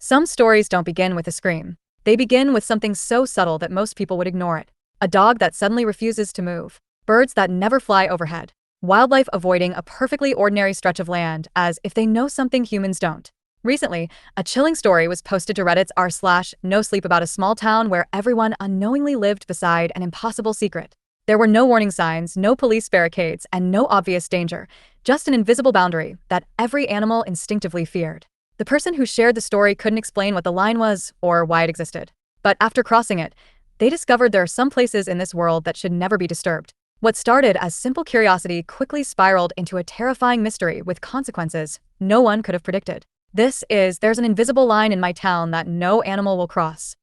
Some stories don't begin with a scream. They begin with something so subtle that most people would ignore it. A dog that suddenly refuses to move. Birds that never fly overhead. Wildlife avoiding a perfectly ordinary stretch of land as if they know something humans don't. Recently, a chilling story was posted to Reddit's r/nosleep about a small town where everyone unknowingly lived beside an impossible secret. There were no warning signs, no police barricades, and no obvious danger, just an invisible boundary that every animal instinctively feared. The person who shared the story couldn't explain what the line was or why it existed. But after crossing it, they discovered there are some places in this world that should never be disturbed. What started as simple curiosity quickly spiraled into a terrifying mystery with consequences no one could have predicted. There's an invisible line in my town that no animal will cross.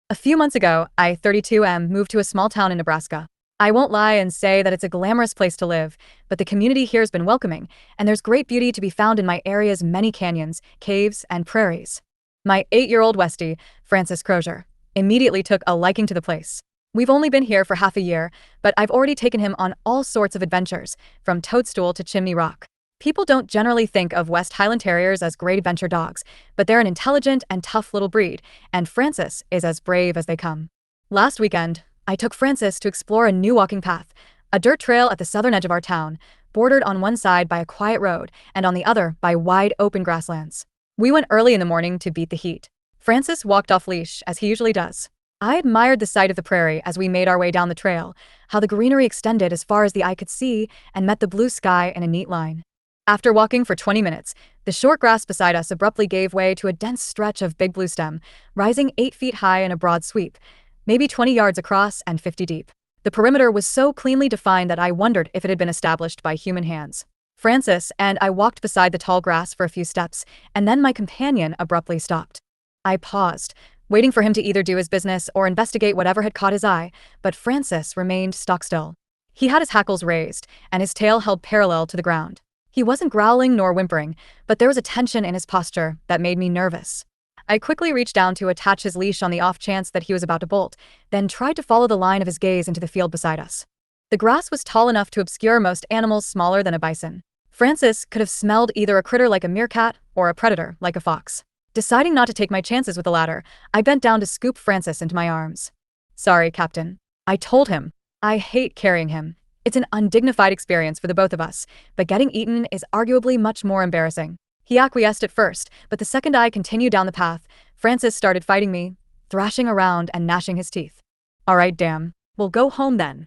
A few months ago, I, 32M, moved to a small town in Nebraska. I won't lie and say that it's a glamorous place to live, but the community here has been welcoming, and there's great beauty to be found in my area's many canyons, caves, and prairies. My 8-year-old Westie, Francis Crozier, immediately took a liking to the place. We've only been here for half a year, but I've already taken him on all sorts of adventures, from Toadstool to Chimney Rock. People don't generally think of West Highland Terriers as great adventure dogs, but they're an intelligent and tough little breed, and Francis is as brave as they come. Last weekend, I took Francis to explore a new walking path, a dirt trail at the southern edge of our town, bordered on one side by a quiet road and on the other by wide open grasslands. We went early in the morning to beat the heat. Francis walked off leash, as he usually does. I admired the sight of the prairie as we made our way down the trail, how the greenery extended as far as the eye could see and met the blue sky in a neat line. After walking for 20 minutes, the short grass beside us abruptly gave way to a dense stretch of big blue stem, rising 8 feet high in a broad sweep, maybe 20 yards across and 50 deep. The perimeter was so cleanly defined that I wondered if it had been established by human hands. Francis and I walked beside the tall grass for a few steps, and then my companion abruptly stopped. I paused, waiting for him to either do his business or investigate whatever had caught his eye, but Francis remained stock-still. He had his hackles raised, and his tail held parallel to the ground. He wasn't growling nor whimpering, but there was a tension in his posture that made me nervous. I quickly reached down to attach his leash on the off chance that he was about to bolt, then tried to follow the line of his gaze into the field beside us. The grass was tall enough to obscure most animals smaller than a bison. Francis could have smelled either a critter like a meerkat or a predator like a fox. Deciding not to take my chances with the latter, I bent down to scoop Francis into my arms. "Sorry, Captain," I told him. "I hate carrying him. It's an undignified experience for the both of us, but getting eaten is arguably much more embarrassing." He acquiesced at first, but the second I continued down the path, Francis started fighting me, thrashing around and gnashing his teeth. "All right, damn. We'll go home then."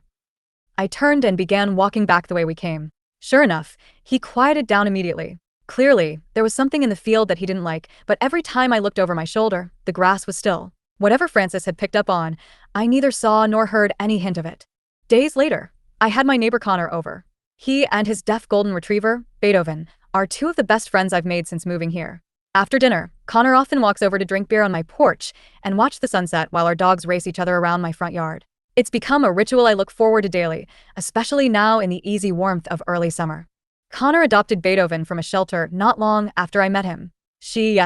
I turned and began walking back the way we came. Sure enough, he quieted down immediately. Clearly, there was something in the field that he didn't like, but every time I looked over my shoulder, the grass was still. Whatever Francis had picked up on, I neither saw nor heard any hint of it. Days later, I had my neighbor Connor over. He and his deaf golden retriever, Beethoven, are two of the best friends I've made since moving here. After dinner, Connor often walks over to drink beer on my porch and watch the sunset while our dogs race each other around my front yard. It's become a ritual I look forward to daily, especially now in the easy warmth of early summer. Connor adopted Beethoven from a shelter not long after I met him. He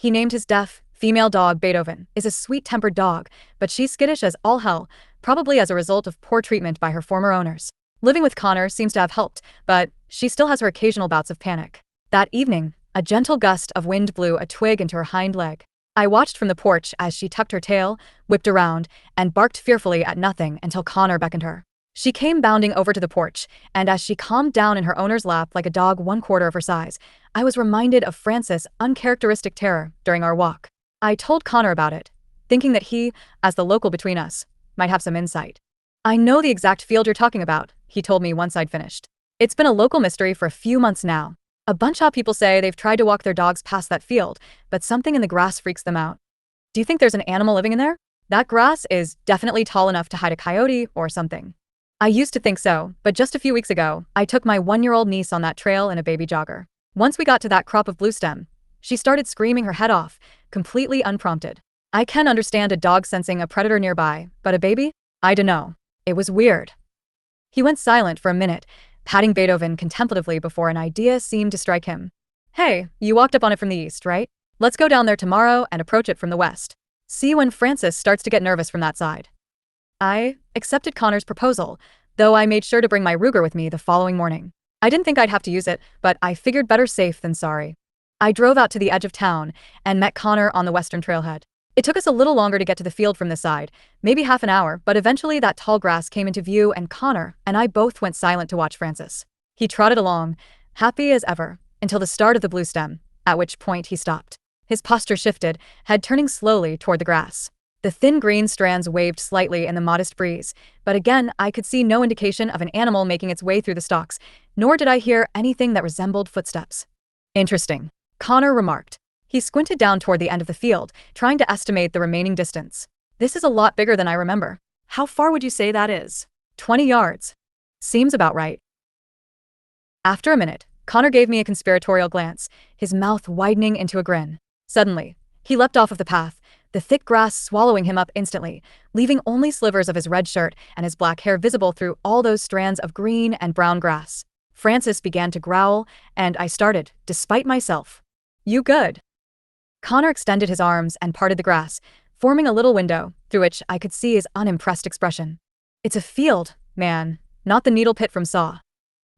named his deaf, female dog Beethoven, is a sweet-tempered dog, but she's skittish as all hell, probably as a result of poor treatment by her former owners. Living with Connor seems to have helped, but she still has her occasional bouts of panic. That evening, a gentle gust of wind blew a twig into her hind leg. I watched from the porch as she tucked her tail, whipped around, and barked fearfully at nothing until Connor beckoned her. She came bounding over to the porch, and as she calmed down in her owner's lap like a dog 1/4 of her size, I was reminded of Francis' uncharacteristic terror during our walk. I told Connor about it, thinking that he, as the local between us, might have some insight. "I know the exact field you're talking about," he told me once I'd finished. "It's been a local mystery for a few months now. A bunch of people say they've tried to walk their dogs past that field, but something in the grass freaks them out." "Do you think there's an animal living in there?" "That grass is definitely tall enough to hide a coyote or something." I used to think so, but just a few weeks ago, I took my 1-year-old niece on that trail in a baby jogger. Once we got to that crop of blue stem, she started screaming her head off, completely unprompted. I can understand a dog sensing a predator nearby, but a baby? I dunno. It was weird. He went silent for a minute, patting Beethoven contemplatively before an idea seemed to strike him. "Hey, you walked up on it from the east, right? Let's go down there tomorrow and approach it from the west. See when Francis starts to get nervous from that side." I accepted Connor's proposal, though I made sure to bring my Ruger with me the following morning. I didn't think I'd have to use it, but I figured better safe than sorry. I drove out to the edge of town and met Connor on the western trailhead. It took us a little longer to get to the field from this side, maybe half an hour, but eventually that tall grass came into view and Connor and I both went silent to watch Francis. He trotted along, happy as ever, until the start of the blue stem, at which point he stopped. His posture shifted, head turning slowly toward the grass. The thin green strands waved slightly in the modest breeze, but again I could see no indication of an animal making its way through the stalks, nor did I hear anything that resembled footsteps. Interesting, Connor remarked. He squinted down toward the end of the field, trying to estimate the remaining distance. This is a lot bigger than I remember. How far would you say that is? 20 yards. Seems about right. After a minute, Connor gave me a conspiratorial glance, his mouth widening into a grin. Suddenly, he leapt off of the path, the thick grass swallowing him up instantly, leaving only slivers of his red shirt and his black hair visible through all those strands of green and brown grass. Francis began to growl, and I started, despite myself. You good? Connor extended his arms and parted the grass, forming a little window through which I could see his unimpressed expression. It's a field, man, not the needle pit from Saw.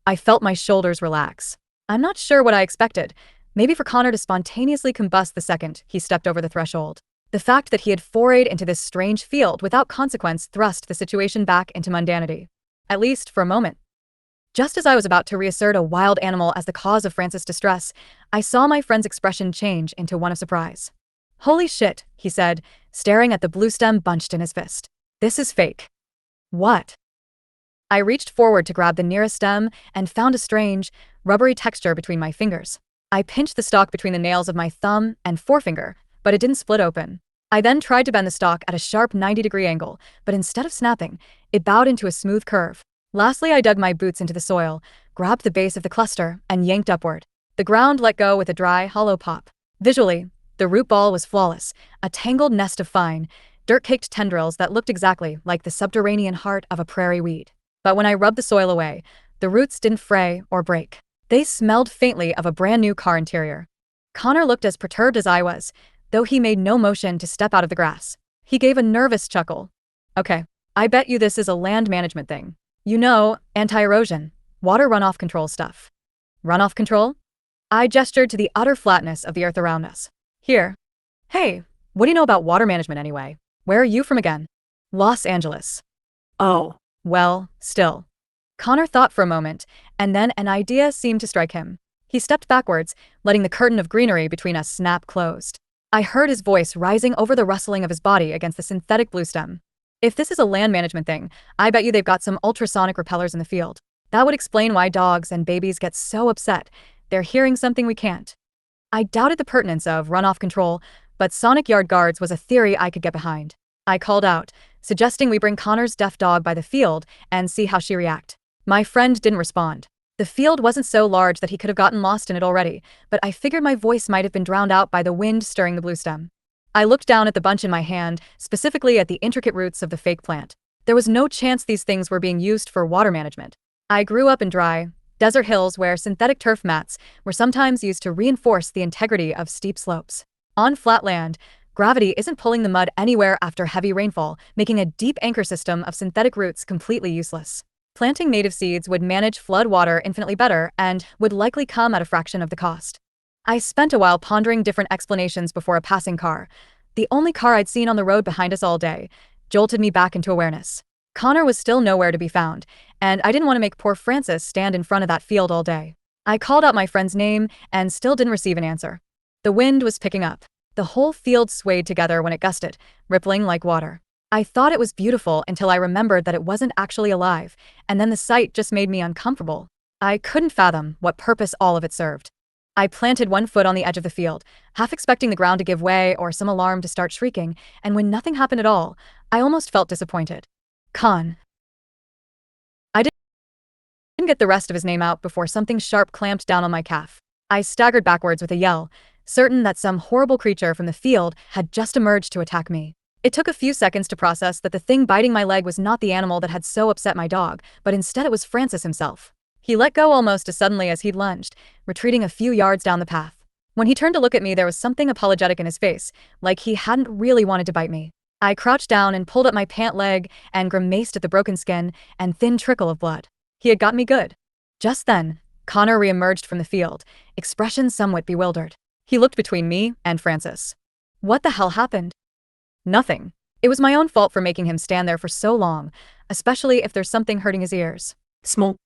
I felt my shoulders relax. I'm not sure what I expected, maybe for Connor to spontaneously combust the second he stepped over the threshold. The fact that he had forayed into this strange field without consequence thrust the situation back into mundanity. At least for a moment. Just as I was about to reassert a wild animal as the cause of Francis' distress, I saw my friend's expression change into one of surprise. Holy shit, he said, staring at the blue stem bunched in his fist. This is fake. What? I reached forward to grab the nearest stem and found a strange, rubbery texture between my fingers. I pinched the stalk between the nails of my thumb and forefinger, but it didn't split open. I then tried to bend the stalk at a sharp 90-degree angle, but instead of snapping, it bowed into a smooth curve. Lastly, I dug my boots into the soil, grabbed the base of the cluster, and yanked upward. The ground let go with a dry, hollow pop. Visually, the root ball was flawless, a tangled nest of fine, dirt-caked tendrils that looked exactly like the subterranean heart of a prairie weed. But when I rubbed the soil away, the roots didn't fray or break. They smelled faintly of a brand-new car interior. Connor looked as perturbed as I was, though he made no motion to step out of the grass. He gave a nervous chuckle. Okay, I bet you this is a land management thing. You know, anti-erosion, water runoff control stuff. Runoff control? I gestured to the utter flatness of the earth around us. Here. Hey, what do you know about water management anyway? Where are you from again? Los Angeles. Oh, well, still. Connor thought for a moment, and then an idea seemed to strike him. He stepped backwards, letting the curtain of greenery between us snap closed. I heard his voice rising over the rustling of his body against the synthetic blue stem. If this is a land management thing, I bet you they've got some ultrasonic repellers in the field. That would explain why dogs and babies get so upset. They're hearing something we can't. I doubted the pertinence of runoff control, but sonic yard guards was a theory I could get behind. I called out, suggesting we bring Connor's deaf dog by the field and see how she react. My friend didn't respond. The field wasn't so large that he could have gotten lost in it already, but I figured my voice might have been drowned out by the wind stirring the blue stem. I looked down at the bunch in my hand, specifically at the intricate roots of the fake plant. There was no chance these things were being used for water management. I grew up in dry, desert hills where synthetic turf mats were sometimes used to reinforce the integrity of steep slopes. On flat land, gravity isn't pulling the mud anywhere after heavy rainfall, making a deep anchor system of synthetic roots completely useless. Planting native seeds would manage flood water infinitely better and would likely come at a fraction of the cost. I spent a while pondering different explanations before a passing car, the only car I'd seen on the road behind us all day, jolted me back into awareness. Connor was still nowhere to be found, and I didn't want to make poor Francis stand in front of that field all day. I called out my friend's name and still didn't receive an answer. The wind was picking up. The whole field swayed together when it gusted, rippling like water. I thought it was beautiful until I remembered that it wasn't actually alive, and then the sight just made me uncomfortable. I couldn't fathom what purpose all of it served. I planted one foot on the edge of the field, half expecting the ground to give way or some alarm to start shrieking, and when nothing happened at all, I almost felt disappointed. I didn't get the rest of his name out before something sharp clamped down on my calf. I staggered backwards with a yell, certain that some horrible creature from the field had just emerged to attack me. It took a few seconds to process that the thing biting my leg was not the animal that had so upset my dog, but instead it was Francis himself. He let go almost as suddenly as he'd lunged, retreating a few yards down the path. When he turned to look at me, there was something apologetic in his face, like he hadn't really wanted to bite me. I crouched down and pulled up my pant leg and grimaced at the broken skin and thin trickle of blood. He had got me good. Just then, Connor reemerged from the field, expression somewhat bewildered. He looked between me and Francis. What the hell happened? Nothing. It was my own fault for making him stand there for so long, especially if there's something hurting his ears. Smoke.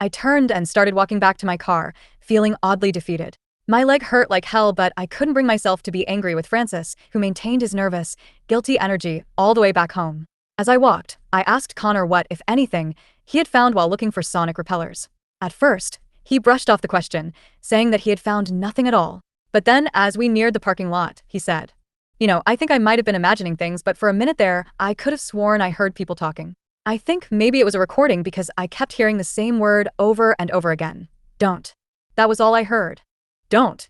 I turned and started walking back to my car, feeling oddly defeated. My leg hurt like hell, but I couldn't bring myself to be angry with Francis, who maintained his nervous, guilty energy all the way back home. As I walked, I asked Connor what, if anything, he had found while looking for sonic repellers. At first, he brushed off the question, saying that he had found nothing at all. But then, as we neared the parking lot, he said, I think I might have been imagining things, but for a minute there, I could have sworn I heard people talking. I think maybe it was a recording because I kept hearing the same word over and over again. Don't. That was all I heard. Don't.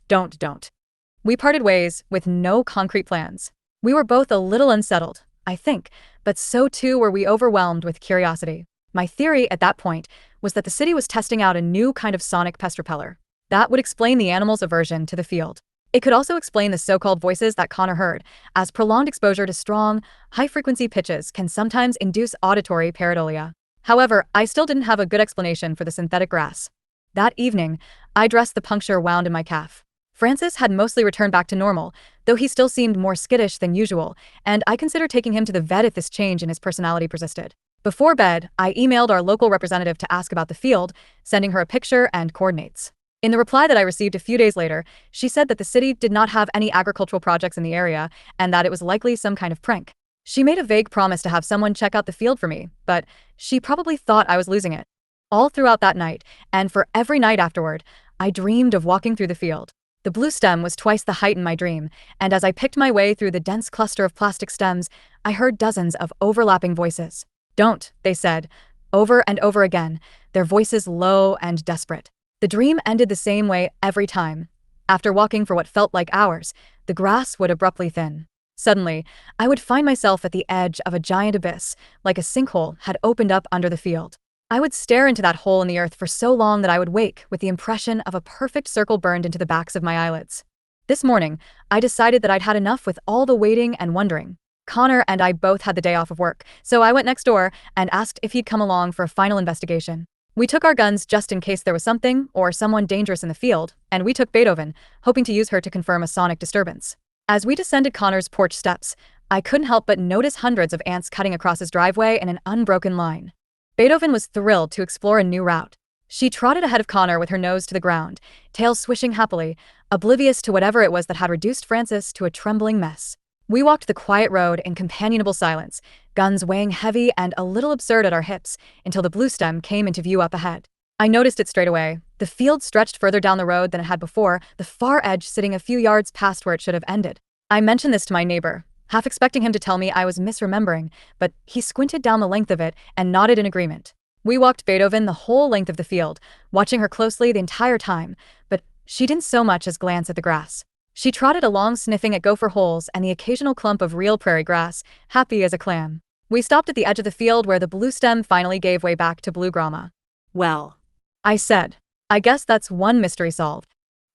We parted ways with no concrete plans. We were both a little unsettled, I think, but so too were we overwhelmed with curiosity. My theory at that point was that the city was testing out a new kind of sonic pest repeller. That would explain the animal's aversion to the field. It could also explain the so-called voices that Connor heard, as prolonged exposure to strong, high-frequency pitches can sometimes induce auditory pareidolia. However, I still didn't have a good explanation for the synthetic grass. That evening, I dressed the puncture wound in my calf. Francis had mostly returned back to normal, though he still seemed more skittish than usual, and I considered taking him to the vet if this change in his personality persisted. Before bed, I emailed our local representative to ask about the field, sending her a picture and coordinates. In the reply that I received a few days later, she said that the city did not have any agricultural projects in the area and that it was likely some kind of prank. She made a vague promise to have someone check out the field for me, but she probably thought I was losing it. All throughout that night, and for every night afterward, I dreamed of walking through the field. The blue stem was twice the height in my dream, and as I picked my way through the dense cluster of plastic stems, I heard dozens of overlapping voices. Don't, they said, over and over again, their voices low and desperate. The dream ended the same way every time. After walking for what felt like hours, the grass would abruptly thin. Suddenly, I would find myself at the edge of a giant abyss, like a sinkhole had opened up under the field. I would stare into that hole in the earth for so long that I would wake with the impression of a perfect circle burned into the backs of my eyelids. This morning, I decided that I'd had enough with all the waiting and wondering. Connor and I both had the day off of work, so I went next door and asked if he'd come along for a final investigation. We took our guns just in case there was something or someone dangerous in the field, and we took Beethoven, hoping to use her to confirm a sonic disturbance. As we descended Connor's porch steps, I couldn't help but notice hundreds of ants cutting across his driveway in an unbroken line. Beethoven was thrilled to explore a new route. She trotted ahead of Connor with her nose to the ground, tail swishing happily, oblivious to whatever it was that had reduced Francis to a trembling mess. We walked the quiet road in companionable silence, guns weighing heavy and a little absurd at our hips, until the blue stem came into view up ahead. I noticed it straight away. The field stretched further down the road than it had before, the far edge sitting a few yards past where it should have ended. I mentioned this to my neighbor, half expecting him to tell me I was misremembering, but he squinted down the length of it and nodded in agreement. We walked Beethoven the whole length of the field, watching her closely the entire time, but she didn't so much as glance at the grass. She trotted along sniffing at gopher holes and the occasional clump of real prairie grass, happy as a clam. We stopped at the edge of the field where the blue stem finally gave way back to blue grama. Well, I said, I guess that's one mystery solved.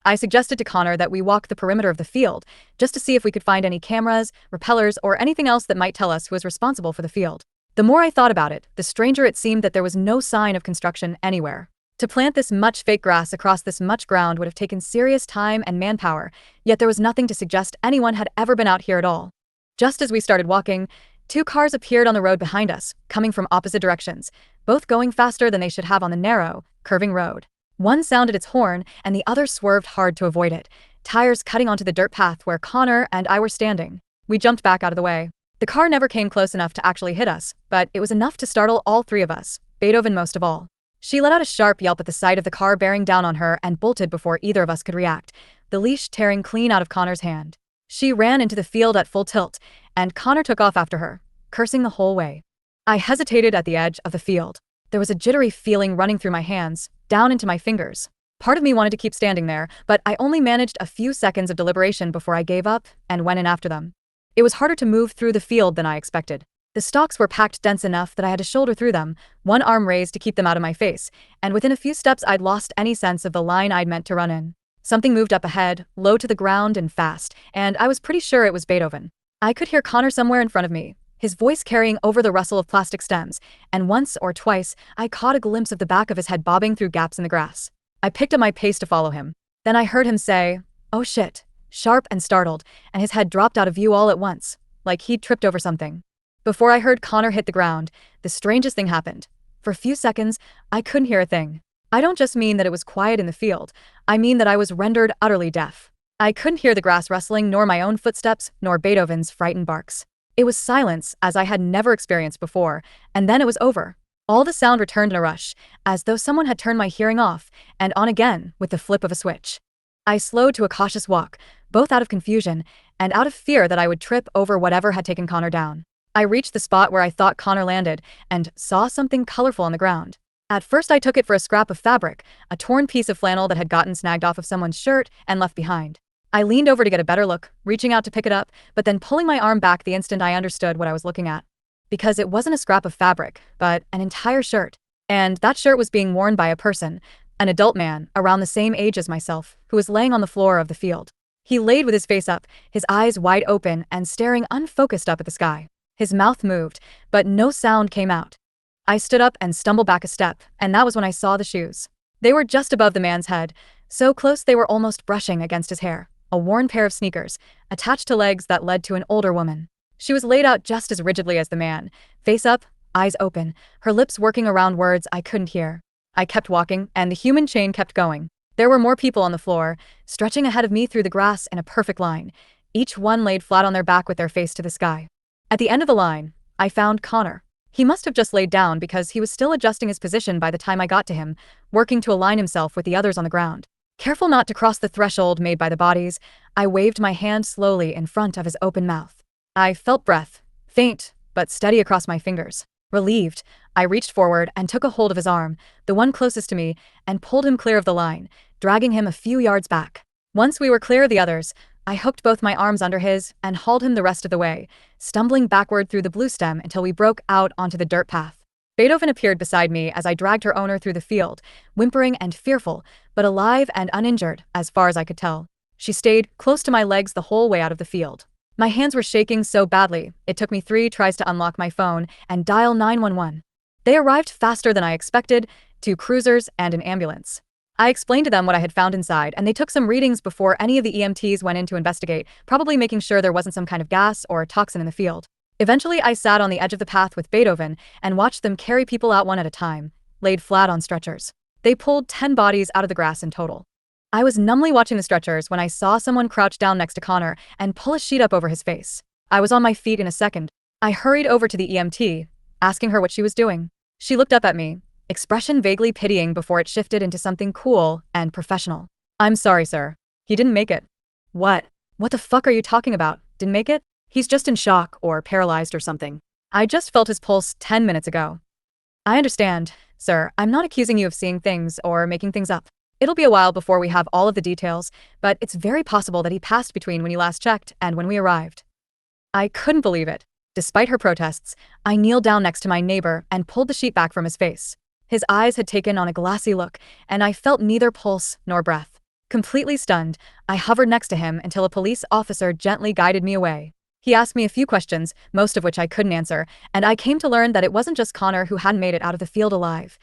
I suggested to Connor that we walk the perimeter of the field, just to see if we could find any cameras, repellers, or anything else that might tell us who was responsible for the field. The more I thought about it, the stranger it seemed that there was no sign of construction anywhere. To plant this much fake grass across this much ground would have taken serious time and manpower, yet there was nothing to suggest anyone had ever been out here at all. Just as we started walking, two cars appeared on the road behind us, coming from opposite directions, both going faster than they should have on the narrow, curving road. One sounded its horn, and the other swerved hard to avoid it, tires cutting onto the dirt path where Connor and I were standing. We jumped back out of the way. The car never came close enough to actually hit us, but it was enough to startle all three of us, Beethoven most of all. She let out a sharp yelp at the sight of the car bearing down on her and bolted before either of us could react, the leash tearing clean out of Connor's hand. She ran into the field at full tilt, and Connor took off after her, cursing the whole way. I hesitated at the edge of the field. There was a jittery feeling running through my hands, down into my fingers. Part of me wanted to keep standing there, but I only managed a few seconds of deliberation before I gave up and went in after them. It was harder to move through the field than I expected. The stalks were packed dense enough that I had to shoulder through them, one arm raised to keep them out of my face, and within a few steps I'd lost any sense of the line I'd meant to run in. Something moved up ahead, low to the ground and fast, and I was pretty sure it was Beethoven. I could hear Connor somewhere in front of me, his voice carrying over the rustle of plastic stems, and once or twice I caught a glimpse of the back of his head bobbing through gaps in the grass. I picked up my pace to follow him. Then I heard him say, "Oh shit," sharp and startled, and his head dropped out of view all at once, like he'd tripped over something. Before I heard Connor hit the ground, the strangest thing happened. For a few seconds, I couldn't hear a thing. I don't just mean that it was quiet in the field, I mean that I was rendered utterly deaf. I couldn't hear the grass rustling, nor my own footsteps, nor Beethoven's frightened barks. It was silence, as I had never experienced before, and then it was over. All the sound returned in a rush, as though someone had turned my hearing off and on again with the flip of a switch. I slowed to a cautious walk, both out of confusion and out of fear that I would trip over whatever had taken Connor down. I reached the spot where I thought Connor landed and saw something colorful on the ground. At first I took it for a scrap of fabric, a torn piece of flannel that had gotten snagged off of someone's shirt and left behind. I leaned over to get a better look, reaching out to pick it up, but then pulling my arm back the instant I understood what I was looking at. Because it wasn't a scrap of fabric, but an entire shirt. And that shirt was being worn by a person, an adult man, around the same age as myself, who was laying on the floor of the field. He laid with his face up, his eyes wide open and staring unfocused up at the sky. His mouth moved, but no sound came out. I stood up and stumbled back a step, and that was when I saw the shoes. They were just above the man's head, so close they were almost brushing against his hair. A worn pair of sneakers, attached to legs that led to an older woman. She was laid out just as rigidly as the man, face up, eyes open, her lips working around words I couldn't hear. I kept walking, and the human chain kept going. There were more people on the floor, stretching ahead of me through the grass in a perfect line, each one laid flat on their back with their face to the sky. At the end of the line, I found Connor. He must have just laid down because he was still adjusting his position by the time I got to him, working to align himself with the others on the ground. Careful not to cross the threshold made by the bodies, I waved my hand slowly in front of his open mouth. I felt breath, faint, but steady across my fingers. Relieved, I reached forward and took a hold of his arm, the one closest to me, and pulled him clear of the line, dragging him a few yards back. Once we were clear of the others, I hooked both my arms under his and hauled him the rest of the way, stumbling backward through the blue stem until we broke out onto the dirt path. Beethoven appeared beside me as I dragged her owner through the field, whimpering and fearful, but alive and uninjured, as far as I could tell. She stayed close to my legs the whole way out of the field. My hands were shaking so badly, it took me 3 tries to unlock my phone and dial 911. They arrived faster than I expected, 2 cruisers and an ambulance. I explained to them what I had found inside, and they took some readings before any of the EMTs went in to investigate, probably making sure there wasn't some kind of gas or toxin in the field. Eventually, I sat on the edge of the path with Beethoven and watched them carry people out one at a time, laid flat on stretchers. They pulled 10 bodies out of the grass in total. I was numbly watching the stretchers when I saw someone crouch down next to Connor and pull a sheet up over his face. I was on my feet in a second. I hurried over to the EMT, asking her what she was doing. She looked up at me, expression vaguely pitying before it shifted into something cool and professional. "I'm sorry, sir. He didn't make it." "What? What the fuck are you talking about? Didn't make it? He's just in shock or paralyzed or something. I just felt his pulse 10 minutes ago." "I understand, sir. I'm not accusing you of seeing things or making things up. It'll be a while before we have all of the details, but it's very possible that he passed between when you last checked and when we arrived." I couldn't believe it. Despite her protests, I kneeled down next to my neighbor and pulled the sheet back from his face. His eyes had taken on a glassy look, and I felt neither pulse nor breath. Completely stunned, I hovered next to him until a police officer gently guided me away. He asked me a few questions, most of which I couldn't answer, and I came to learn that it wasn't just Connor who hadn't made it out of the field alive.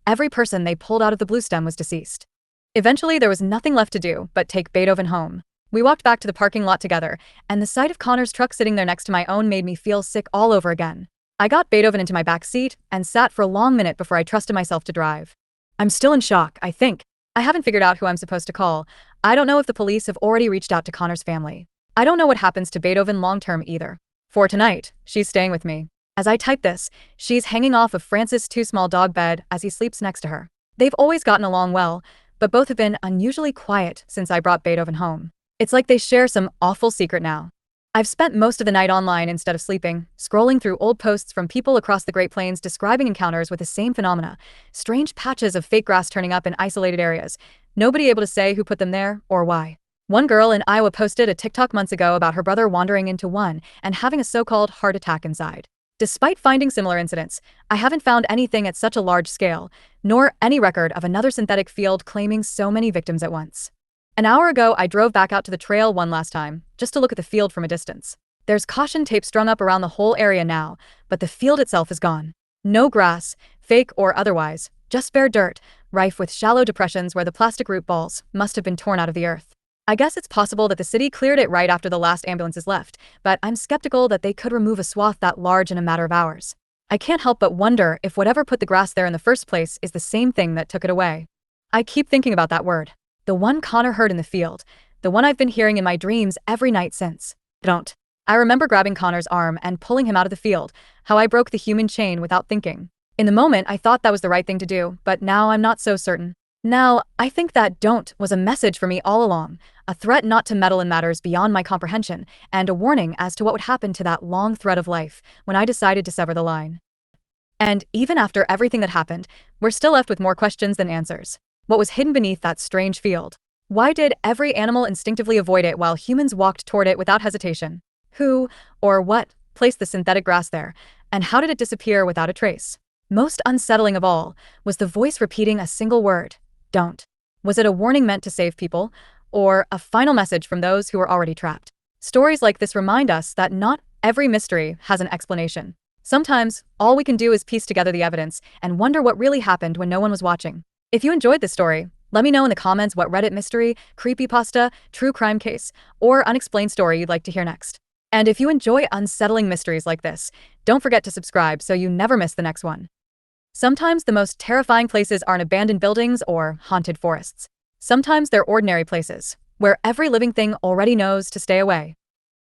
Every person they pulled out of the blue stem was deceased. Eventually, there was nothing left to do but take Beethoven home. We walked back to the parking lot together, and the sight of Connor's truck sitting there next to my own made me feel sick all over again. I got Beethoven into my back seat and sat for a long minute before I trusted myself to drive. I'm still in shock, I think. I haven't figured out who I'm supposed to call. I don't know if the police have already reached out to Connor's family. I don't know what happens to Beethoven long-term either. For tonight, she's staying with me. As I type this, she's hanging off of Francis' 2-small dog bed as he sleeps next to her. They've always gotten along well, but both have been unusually quiet since I brought Beethoven home. It's like they share some awful secret now. I've spent most of the night online instead of sleeping, scrolling through old posts from people across the Great Plains describing encounters with the same phenomena, strange patches of fake grass turning up in isolated areas, nobody able to say who put them there or why. One girl in Iowa posted a TikTok months ago about her brother wandering into one and having a so-called heart attack inside. Despite finding similar incidents, I haven't found anything at such a large scale, nor any record of another synthetic field claiming so many victims at once. An hour ago, I drove back out to the trail one last time, just to look at the field from a distance. There's caution tape strung up around the whole area now, but the field itself is gone. No grass, fake or otherwise, just bare dirt, rife with shallow depressions where the plastic root balls must have been torn out of the earth. I guess it's possible that the city cleared it right after the last ambulances left, but I'm skeptical that they could remove a swath that large in a matter of hours. I can't help but wonder if whatever put the grass there in the first place is the same thing that took it away. I keep thinking about that word. The one Connor heard in the field. The one I've been hearing in my dreams every night since. Don't. I remember grabbing Connor's arm and pulling him out of the field, how I broke the human chain without thinking. In the moment, I thought that was the right thing to do, but now I'm not so certain. Now, I think that don't was a message for me all along, a threat not to meddle in matters beyond my comprehension, and a warning as to what would happen to that long thread of life when I decided to sever the line. And even after everything that happened, we're still left with more questions than answers. What was hidden beneath that strange field? Why did every animal instinctively avoid it while humans walked toward it without hesitation? Who, or what, placed the synthetic grass there, and how did it disappear without a trace? Most unsettling of all was the voice repeating a single word: don't. Was it a warning meant to save people, or a final message from those who were already trapped? Stories like this remind us that not every mystery has an explanation. Sometimes, all we can do is piece together the evidence and wonder what really happened when no one was watching. If you enjoyed this story, let me know in the comments what Reddit mystery, creepypasta, true crime case, or unexplained story you'd like to hear next. And if you enjoy unsettling mysteries like this, don't forget to subscribe so you never miss the next one. Sometimes the most terrifying places aren't abandoned buildings or haunted forests. Sometimes they're ordinary places, where every living thing already knows to stay away.